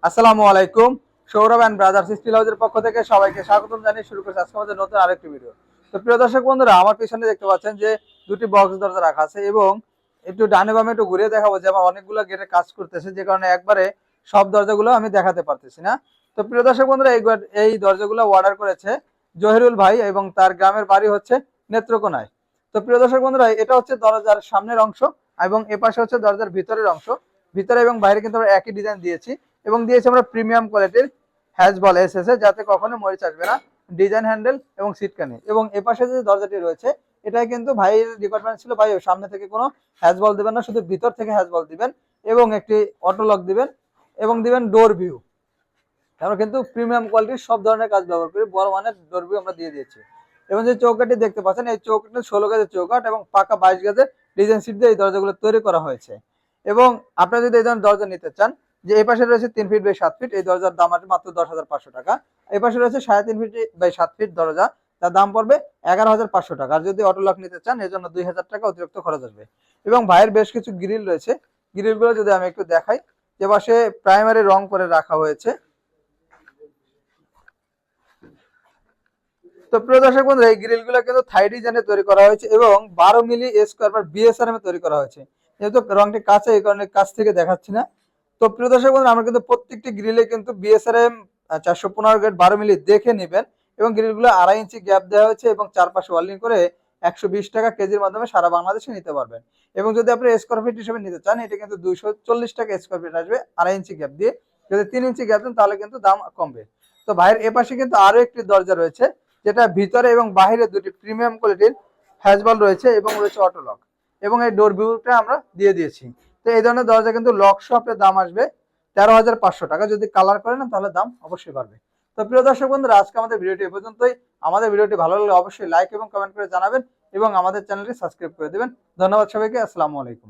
আসসালামু আলাইকুম। Sourav and brothers still হাউসের পক্ষ থেকে সবাইকে স্বাগতম জানিয়ে শুরু করছি আজকে আমাদের নতুন আরেকটি ভিডিও। তো প্রিয় দর্শক বন্ধুরা, আমার পিছনে দেখতে পাচ্ছেন যে দুটি বক্স দরজা রাখা আছে এবং একটু ডানে বামে একটু ঘুরিয়ে দেখাবো যে আমার অনেকগুলো গেটে কাজ করতেছে, যে কারণে একবারে সব দরজাগুলো আমি দেখাতে পারতেছি না। তো প্রিয় দর্শক বন্ধুরা, এই দরজাগুলো অর্ডার করেছে জহিরুল ভাই এবং তার গ্রামের বাড়ি হচ্ছে নেত্রকোনায়। তো প্রিয় দর্শক বন্ধুরা, এটা হচ্ছে দরজার সামনের অংশ এবং এপাশে হচ্ছে দরজার ভিতরের অংশ। ভিতরে এবং বাইরে কিন্তু আমরা একই ডিজাইন দিয়েছি এবং দিয়েছি আমরা প্রিমিয়াম কোয়ালিটির হ্যাজ বল এসেছে, যাতে কখনো মরিচ আসবে না। ডিজাইন হ্যান্ডেল এবং সিটকানি এবং এপাশে যে দরজাটি রয়েছে এটাই কিন্তু ভাইয়ের রিকোয়ারমেন্ট ছিল, ভাই সামনে থেকে কোনো হ্যাজ বল দিবেন না, শুধু ভিতর থেকে হ্যাজ বল দিবেন এবং একটি অটো লক দিবেন এবং দিবেন ডোর ভিউ। আমরা কিন্তু প্রিমিয়াম কোয়ালিটির সব ধরনের কাজ ব্যবহার করি, বড় মানের ডোর ভিউ আমরা দিয়ে দিয়েছি। এবং যে চৌকাঠটি দেখতে পাচ্ছেন এই চৌকাঠটি 16 গজের চৌকাঠ এবং পাকা 22 গজের ডিজাইন সিট দিয়ে এই দরজাগুলো তৈরি করা হয়েছে। এবং আপনারা যদি এই ধরনের দরজা নিতে চান, যে এই পাশে রয়েছে 3 ফিট বাই 7 ফিট, এই দরজার দাম আছে মাত্র 10,500 টাকা। এই পাশে রয়েছে 3.5 ফিট বাই 7 ফিট দরজা, তার দাম পড়বে 11,500 টাকা। আর যদি অটো লক নিতে চান এর জন্য 2,000 টাকা অতিরিক্ত খরচ আসবে। এবং ভাইয়ের বেশ কিছু গ্রিল রয়েছে, গ্রিলগুলো যদি আমি একটু দেখাই, যে পাশে প্রাইমারি রং করে রাখা হয়েছে। তো প্রিয় দর্শক বন্ধুরা, এই গ্রিল গুলো কিন্তু থাই ডিজাইনে তৈরি করা হয়েছে এবং 12 মিলি স্কোয়ার বা বিএসআরএম এ তৈরি করা হয়েছে। যেহেতু রংটি কাঁচা, এই কারণে কাছ থেকে দেখাচ্ছি না। তো প্রিয় দর্শক বন্ধুরা, আমরা কিন্তু প্রত্যেকটি গ্রিলে কিন্তু বিএসআরএম 415 গ্রেড 12 মিলি দেখে নেবেন এবং গ্রিলগুলো 2.5 ইঞ্চি গ্যাপ দেওয়া হয়েছে এবং চারপাশে ওয়ার্লিং করে 120 টাকা কেজির মাধ্যমে সারা বাংলাদেশে নিতে পারবেন। এবং যদি আপনি স্কোয়ার ফিট হিসেবে নিতে চান, এটা কিন্তু 240 টাকা স্কোয়ার ফিট আসবে 2.5 ইঞ্চি গ্যাপ দিয়ে। যদি 3 ইঞ্চি গ্যাপ দেন তাহলে কিন্তু দাম কমবে। তো ভাইয়ের এপাশে কিন্তু আরো একটি দরজা রয়েছে, যেটা ভিতরে এবং বাইরে দুটি প্রিমিয়াম কোয়ালিটির হ্যাজবল রয়েছে এবং রয়েছে অটো লক এবং এই ডোর ভিউটা আমরা দিয়ে দিয়েছি। তো এই ধরনের দরজা কিন্তু লক শপের দাম আসবে 13,500 টাকা। যদি কালার করে না তাহলে দাম অবশ্যই বাড়বে। তো প্রিয় দর্শক বন্ধুরা, আজকে আমাদের ভিডিওটি এ পর্যন্তই। আমাদের ভিডিওটি ভালো লাগলে অবশ্যই লাইক এবং কমেন্ট করে জানাবেন এবং আমাদের চ্যানেলটি সাবস্ক্রাইব করে দেবেন। ধন্যবাদ সবাইকে। আসসালামু আলাইকুম।